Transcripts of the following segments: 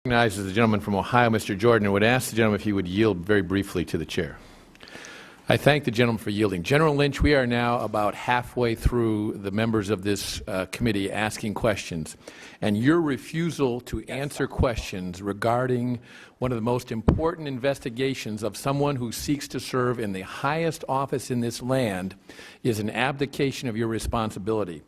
Recognizes the gentleman from Ohio, Mr. Jordan, and would ask the gentleman if he would yield very briefly to the chair. I thank the gentleman for yielding. General Lynch, we are now about halfway through the members of this committee asking questions, and your refusal to answer questions regarding one of the most important investigations of someone who seeks to serve in the highest office in this land is an abdication of your responsibility.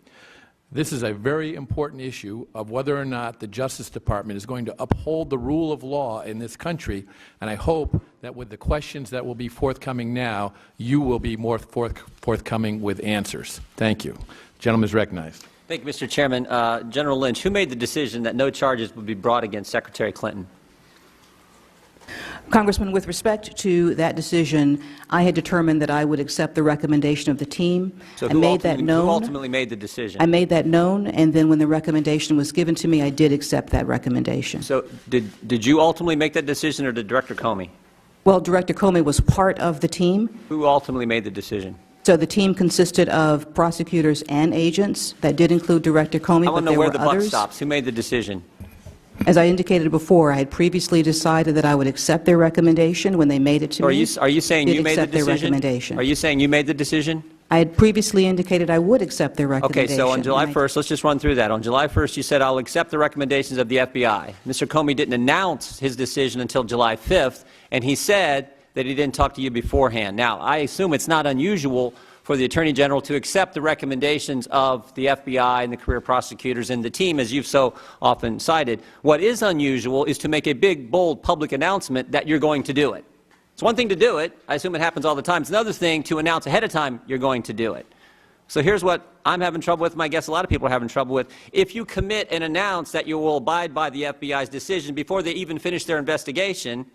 This is a very important issue of whether or not the Justice Department is going to uphold the rule of law in this country, and I hope that with the questions that will be forthcoming now, you will be more forthcoming with answers. Thank you. The gentleman is recognized. Thank you, Mr. Chairman. General Lynch, who made the decision that no charges would be brought against Secretary Clinton? Congressman, with respect to that decision, I had determined that I would accept the recommendation of the team. So who ultimately made the decision? I made that known, and then when the recommendation was given to me, I did accept that recommendation. So did you ultimately make that decision, or did Director Comey? Well, Director Comey was part of the team. Who ultimately made the decision? So the team consisted of prosecutors and agents. That did include Director Comey, but there were others. I want to know where the buck stops. Who made the decision? As I indicated before, I had previously decided that I would accept their recommendation when they made it to me. Are you saying you made the decision? Are you saying you made the decision? I had previously indicated I would accept their recommendation. Okay, so on July 1st, let's just run through that. On July 1st, you said, I'll accept the recommendations of the FBI. Mr. Comey didn't announce his decision until July 5th, and he said that he didn't talk to you beforehand. Now, I assume it's not unusual for the Attorney General to accept the recommendations of the FBI and the career prosecutors and the team, as you've so often cited. What is unusual is to make a big, bold public announcement that you're going to do it. It's one thing to do it. I assume it happens all the time. It's another thing to announce ahead of time you're going to do it. So here's what I'm having trouble with, and I guess a lot of people are having trouble with. If you commit and announce that you will abide by the FBI's decision before they even finish their investigation,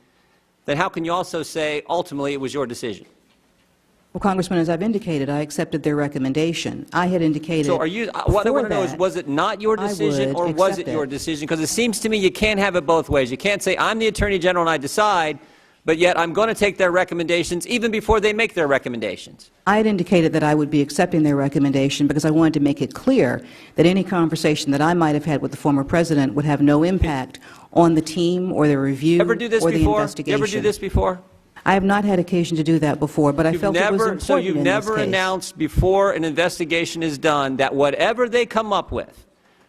then how can you also say ultimately it was your decision? Well, Congressman, as I've indicated, I accepted their recommendation. I had indicated. So are you? What I want to know is, was it not your decision, or was it your decision? Because it seems to me you can't have it both ways. You can't say I'm the Attorney General and I decide, but yet I'm going to take their recommendations even before they make their recommendations. I had indicated that I would be accepting their recommendation because I wanted to make it clear that any conversation that I might have had with the former president would have no impact on the team or the review or the investigation. You ever do this before? I have not had occasion to do that before, but I felt it was important. So you've never announced before an investigation is done that whatever they come up with,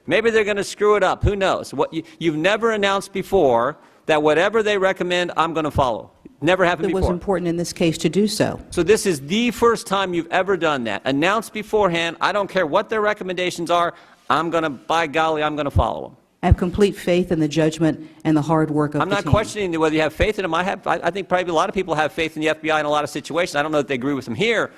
maybe they're going to screw it up, who knows? You've never announced before that whatever they recommend, I'm going to follow. Never happened before. It was important in this case to do so. So this is the first time you've ever done that. Announced beforehand, I don't care what their recommendations are, by golly, I'm going to follow them. I have complete faith in the judgment and the hard work of the team. I'm not questioning whether you have faith in them. I think probably a lot of people have faith in the FBI in a lot of situations. I don't know that they agree with them here,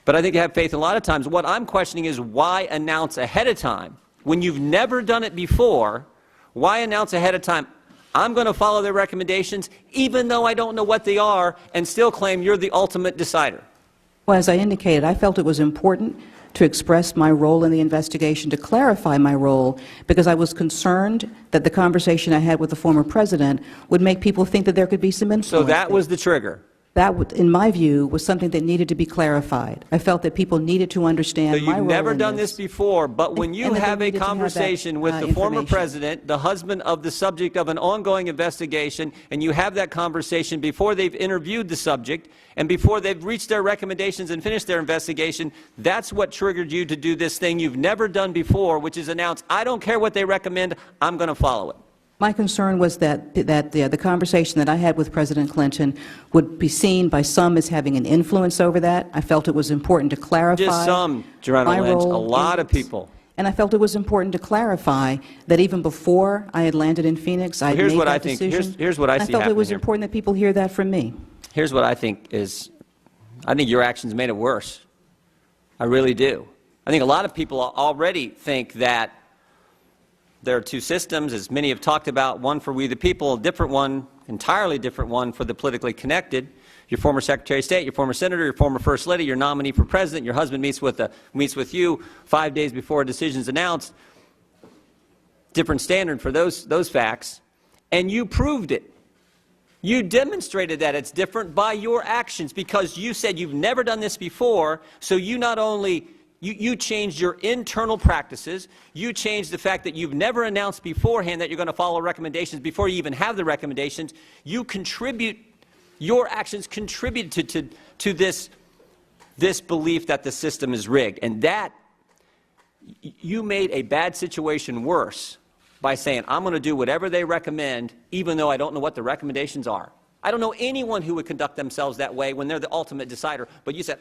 but I think they have faith in a lot of times. What I'm questioning is why announce ahead of time when you've never done it before? Why announce ahead of time, I'm going to follow their recommendations even though I don't know what they are, and still claim you're the ultimate decider? Well, as I indicated, I felt it was important to express my role in the investigation, to clarify my role, because I was concerned that the conversation I had with the former president would make people think that there could be some influence. So that was the trigger? That, in my view, was something that needed to be clarified. I felt that people needed to understand my role. So you've never done this before, but when you have a conversation with the former president, the husband of the subject of an ongoing investigation, and you have that conversation before they've interviewed the subject and before they've reached their recommendations and finished their investigation, that's what triggered you to do this thing you've never done before, which is announce, I don't care what they recommend, I'm going to follow it. My concern was that the conversation that I had with President Clinton would be seen by some as having an influence over that. I felt it was important to clarify. Just some, General Lynch, a lot of people. And I felt it was important to clarify that even before I had landed in Phoenix, I had made that decision. Here's what I see happening. I felt it was important that people hear that from me. Here's what I think is, I think your actions made it worse. I really do. I think a lot of people already think that there are two systems, as many have talked about, one for we the people, a different one, entirely different one for the politically connected. Your former Secretary of State, your former Senator, your former First Lady, your nominee for President, your husband meets with you 5 days before a decision is announced. Different standard for those facts. And you proved it. You demonstrated that it's different by your actions because you said you've never done this before, so you not only You changed your internal practices. You changed the fact that you've never announced beforehand that you're going to follow recommendations before you even have the recommendations. Your actions contributed to this belief that the system is rigged. And that, you made a bad situation worse by saying, I'm going to do whatever they recommend, even though I don't know what the recommendations are. I don't know anyone who would conduct themselves that way when they're the ultimate decider. But you said,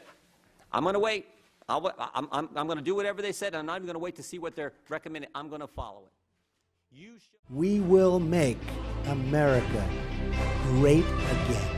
I'm going to wait. I'm going to do whatever they said, and I'm not even going to wait to see what they're recommending. I'm going to follow it. We will make America great again.